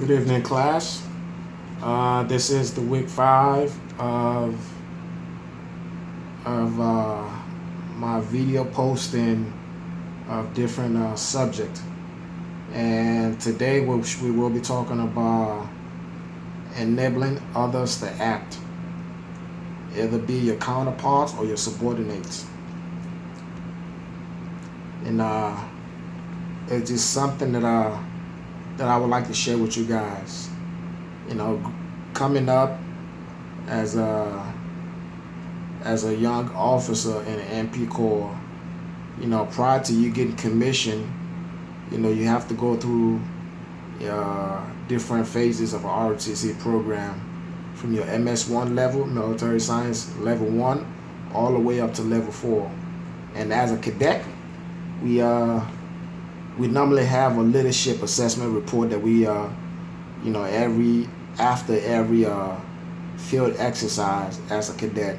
Good evening, class. This is the week 5 of my video posting of different subject, and today we will be talking about enabling others to act, either be your counterparts or your subordinates, and it's just something that I would like to share with you guys. You know, coming up as a young officer in the MP Corps, prior to you getting commissioned, you have to go through different phases of a ROTC program, from your MS1 level, military science level 1, all the way up to level 4. And as a cadet, we normally have a leadership assessment report that we after every field exercise as a cadet,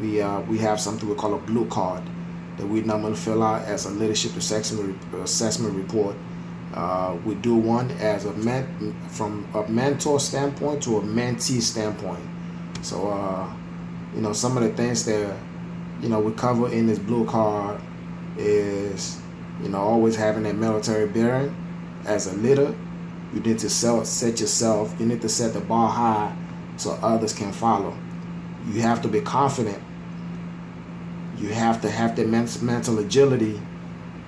we have something we call a blue card that we normally fill out as a leadership assessment report. We do one as from a mentor standpoint to a mentee standpoint. So some of the things that we cover in this blue card is always having that military bearing. As a leader, you need to set yourself, you need to set the bar high so others can follow. You have to be confident. You have to have the mental agility.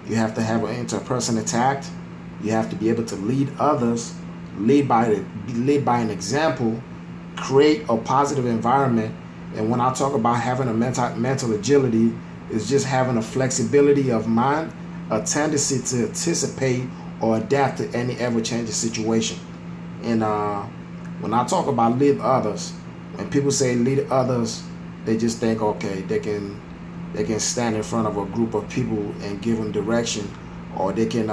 You have to have an interpersonal tact. You have to be able to lead others, lead by an example, create a positive environment. And when I talk about having a mental agility, it's just having a flexibility of mind, a tendency to anticipate or adapt to any ever-changing situation. And when I talk about lead others, when people say lead others, they just think, okay, they can stand in front of a group of people and give them direction, or they can,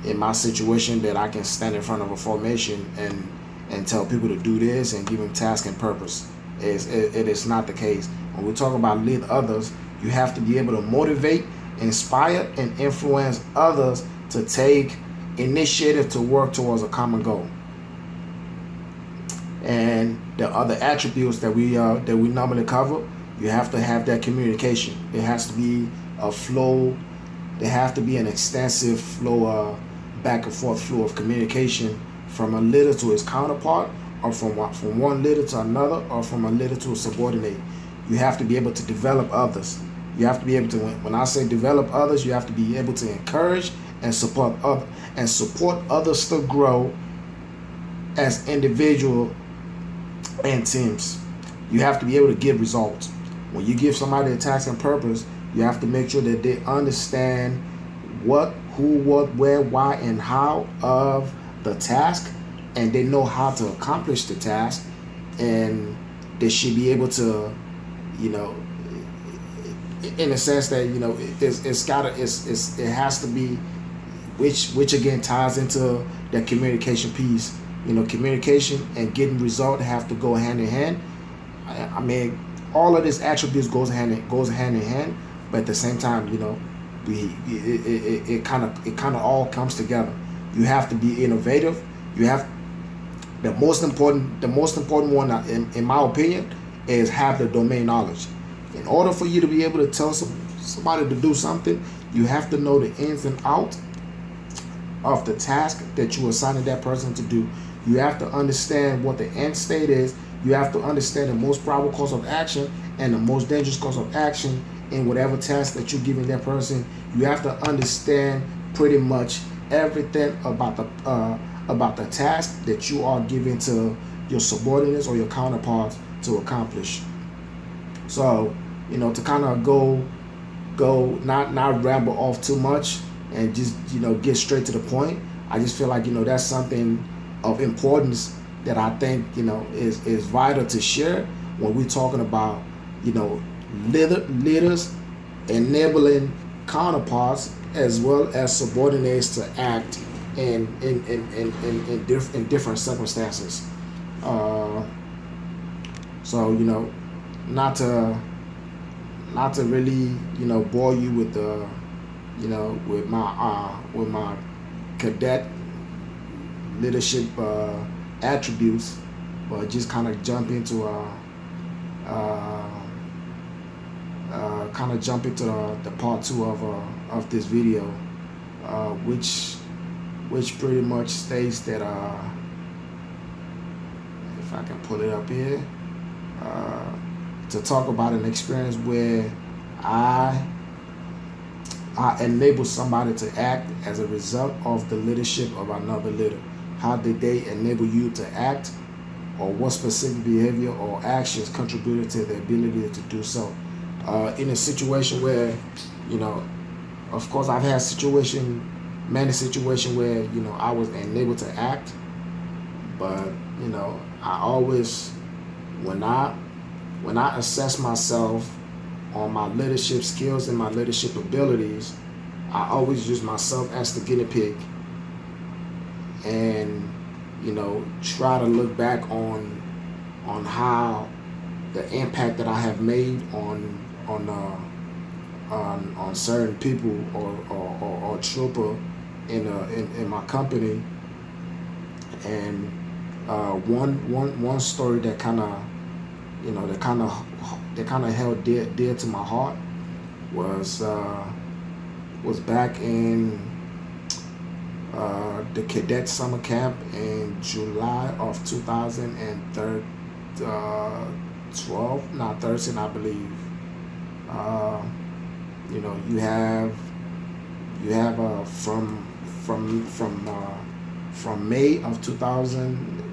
in my situation, that I can stand in front of a formation and tell people to do this and give them task and purpose. It is not the case. When we talk about lead others, you have to be able to motivate, inspire, and influence others to take initiative to work towards a common goal. And the other attributes that we normally cover, you have to have that communication. It has to be a flow. There have to be an extensive flow, back and forth flow of communication from a leader to his counterpart, or from one leader to another, or from a leader to a subordinate. You have to be able to develop others. You have to be able to, when I say develop others, you have to be able to encourage and support others to grow as individual and teams. You have to be able to give results. When you give somebody a task and purpose, you have to make sure that they understand what, who, what, where, why, and how of the task, and they know how to accomplish the task, and they should be able to, in a sense that it has to be, which again ties into that communication piece. Communication and getting result have to go hand in hand. I mean, all of these attributes goes hand in hand, but at the same time, it kind of all comes together. You have to be innovative. You have the most important one, in my opinion, is have the domain knowledge. In order for you to be able to tell somebody to do something, you have to know the ins and outs of the task that you assigning that person to do. You have to understand what the end state is. You have to understand the most probable course of action and the most dangerous course of action in whatever task that you're giving that person. You have to understand pretty much everything about the task that you are giving to your subordinates or your counterparts to accomplish. So, to kind of go not ramble off too much and just get straight to the point. I just feel like that's something of importance that I think is vital to share when we're talking about leaders enabling counterparts as well as subordinates to act in different circumstances. So not to really bore you with the with my cadet leadership attributes, but just kind of jump into the part two of this video, which pretty much states that if I can pull it up here, to talk about an experience where I enable somebody to act as a result of the leadership of another leader. How did they enable you to act, or what specific behavior or actions contributed to the ability to do so? In a situation where, of course, I've had many situations where, I was enabled to act, but, I always, when I assess myself on my leadership skills and my leadership abilities, I always use myself as the guinea pig, and try to look back on how the impact that I have made on certain people or trooper in my company. And one story that kind of held dear to my heart was back in the cadet summer camp in July of 2013, I believe. You have from May of 2000,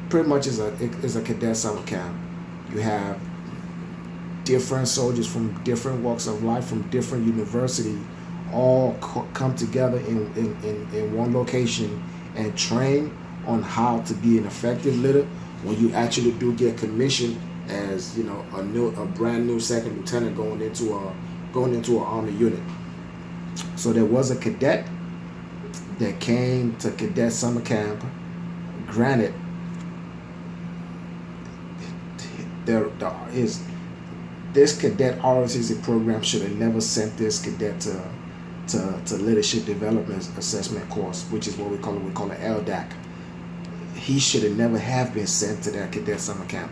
pretty much is a cadet summer camp. You have different soldiers from different walks of life, from different universities, all come together in one location and train on how to be an effective leader when you actually do get commissioned as a brand new second lieutenant going into an army unit. So there was a cadet that came to cadet summer camp. Granted, this cadet ROTC program should have never sent this cadet to leadership development assessment course, which is what we call it LDAC. He should have never have been sent to that cadet summer camp,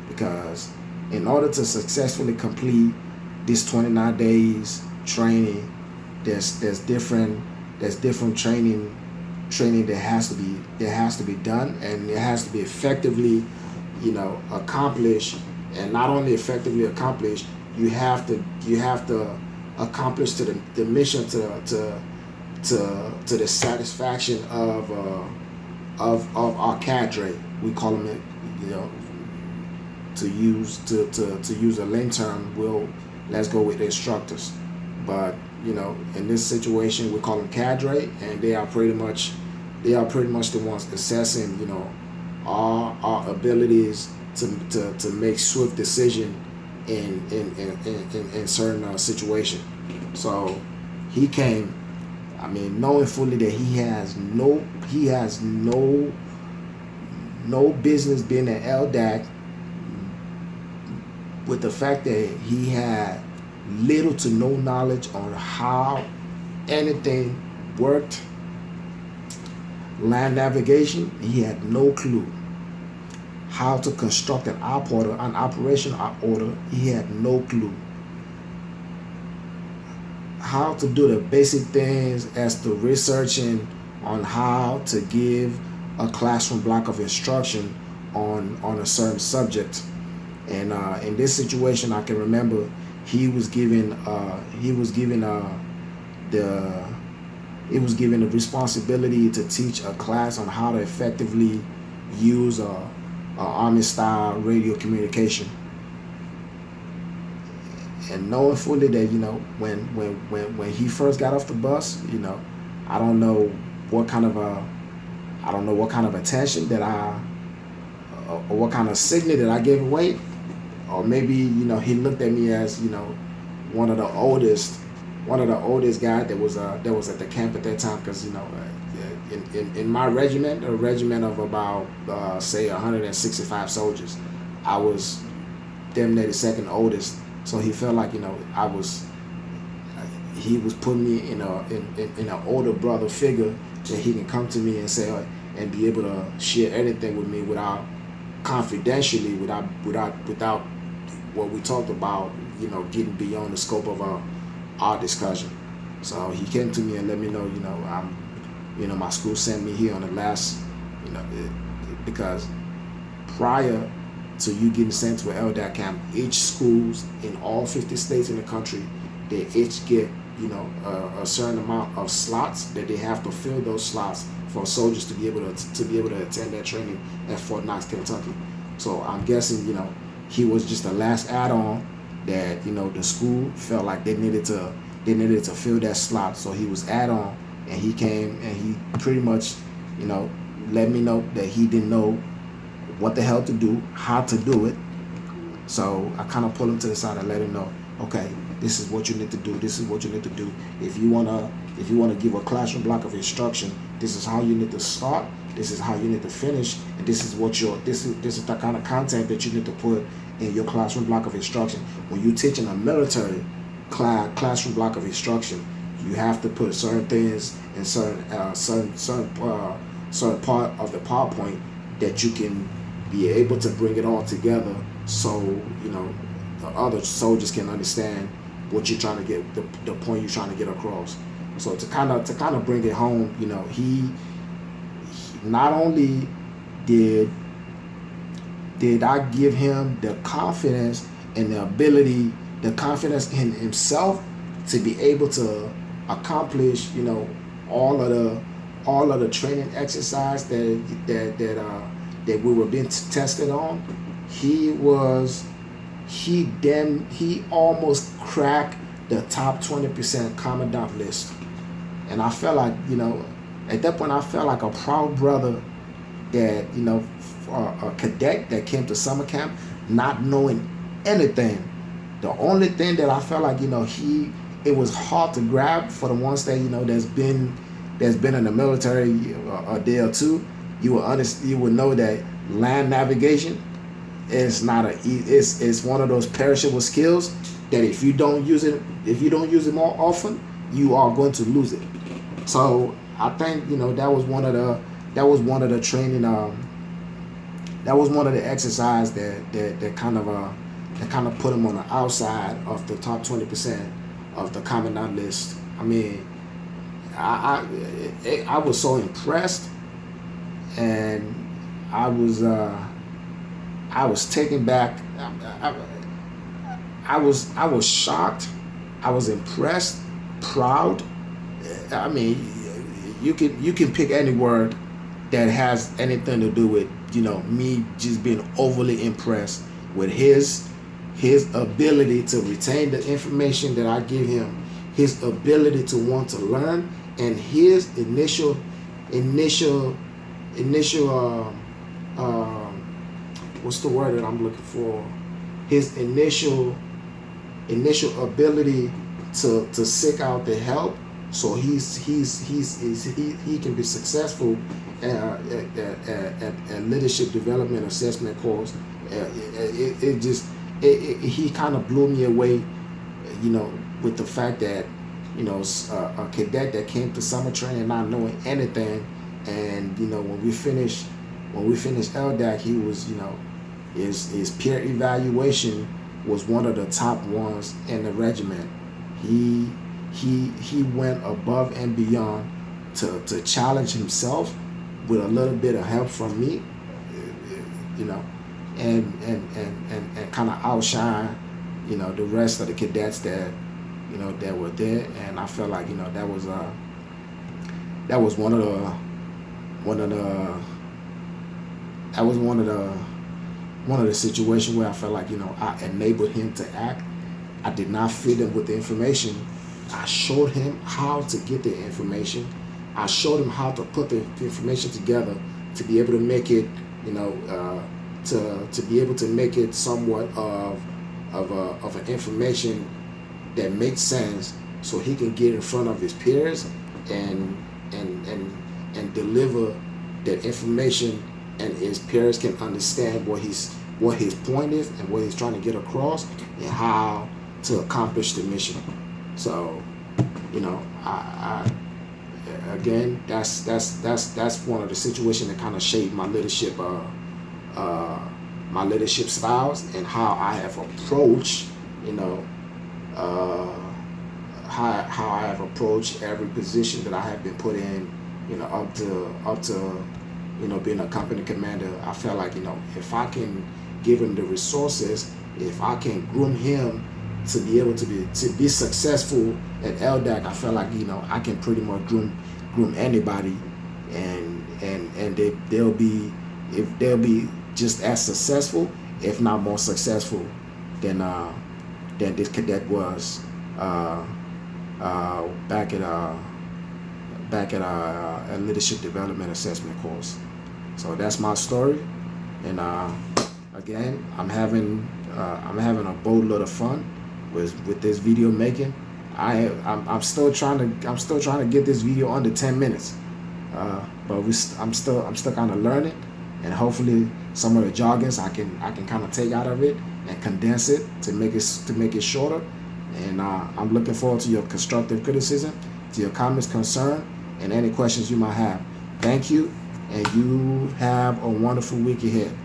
because in order to successfully complete this 29 days training, there's different training that has to be done, and it has to be effectively accomplished. And not only effectively accomplished, you have to accomplish to the mission to the satisfaction of our cadre. We call them, to use a lame term, let's go with the instructors. But in this situation, we call them cadre, and they are pretty much the ones assessing our abilities to make swift decision in certain situation. So he came, knowing fully that he has no business being an LDAC, with the fact that he had little to no knowledge on how anything worked. Land navigation, he had no clue. How to construct an operational order, he had no clue. How to do the basic things as to researching on how to give a classroom block of instruction on a certain subject. And in this situation, I can remember he was given the responsibility to teach a class on how to effectively use Army style radio communication. And knowing fully that when he first got off the bus, I don't know what kind of attention that or what kind of signal that I gave away, or maybe he looked at me as one of the oldest guys that was at the camp at that time, because in my regiment, a regiment of about say 165 soldiers, I was damn near the second oldest. So he felt like he was putting me in an older brother figure that he can come to me and say, and be able to share anything with me without confidentially, without what we talked about, getting beyond the scope of our discussion. So he came to me and let me know, my school sent me here on the last, because prior to you getting sent to an LDAC camp, each schools in all 50 states in the country, they each get, a certain amount of slots that they have to fill those slots for soldiers to be able to attend that training at Fort Knox, Kentucky. So I'm guessing, he was just the last add-on that, the school felt like they needed to fill that slot. So he was add-on, and he came and he pretty much, let me know that he didn't know what the hell to do, how to do it. So I kind of pulled him to the side and let him know, okay, this is what you need to do. This is what you need to do. If you wanna give a classroom block of instruction, this is how you need to start. This is how you need to finish, and this is this is the kind of content that you need to put in your classroom block of instruction. When you're teaching a military classroom block of instruction, you have to put certain things in certain part of the PowerPoint that you can be able to bring it all together, so the other soldiers can understand what you're trying to get, the point you're trying to get across. So to kind of bring it home, he not only did I give him the confidence and the ability, the confidence in himself to be able to accomplish, all of the training exercise that we were being tested on. He almost cracked the top 20% commandant list. And I felt like, at that point I felt like a proud brother that, a cadet that came to summer camp not knowing anything. The only thing that I felt like, it was hard to grab for the ones that, that's been in the military a day or two. You would know that land navigation is it's one of those perishable skills that if you don't use it more often, you are going to lose it. So I think that was one of the training, that was one of the exercise that kind of put him on the outside of the top 20% of the commandant list. I mean, I was so impressed, and I was taken back. I was shocked. I was impressed, proud. I mean, you can pick any word that has anything to do with me just being overly impressed with his ability to retain the information that I give him, his ability to want to learn, and his initial what's the word that I'm looking for? His initial ability to seek out the help, so he can be successful at leadership development assessment course. He kind of blew me away, with the fact that a cadet that came to summer training not knowing anything, and when we finished LDAC, he was his peer evaluation was one of the top ones in the regiment. He went above and beyond to challenge himself with a little bit of help from me, and kind of outshine the rest of the cadets that that were there. And I felt like that was one of the situations where I felt like I enabled him to act. I did not feed him with the information. I showed him how to get the information. I showed him how to put the information together to be able to make it, to be able to make it somewhat of an information that makes sense, so he can get in front of his peers and deliver that information, and his peers can understand what his point is and what he's trying to get across and how to accomplish the mission. So, again, that's one of the situations that kind of shaped my leadership styles and how I have approached, you know, how I have approached every position that I have been put in, you know, up to you know, being a company commander. I felt like, you know, if I can give him the resources, if I can groom him to be able to be successful at LDAC, I felt like, you know, I can pretty much groom anybody, and they'll be just as successful, if not more successful than this cadet was back at a leadership development assessment course. So that's my story, and again, I'm having a boatload of fun with this video making. I'm still trying to get this video under 10 minutes, but I'm still kind of learning, and hopefully some of the jargons I can kind of take out of it and condense it to make it shorter. And I'm looking forward to your constructive criticism, to your comments, concern, and any questions you might have. Thank you, and you have a wonderful week ahead.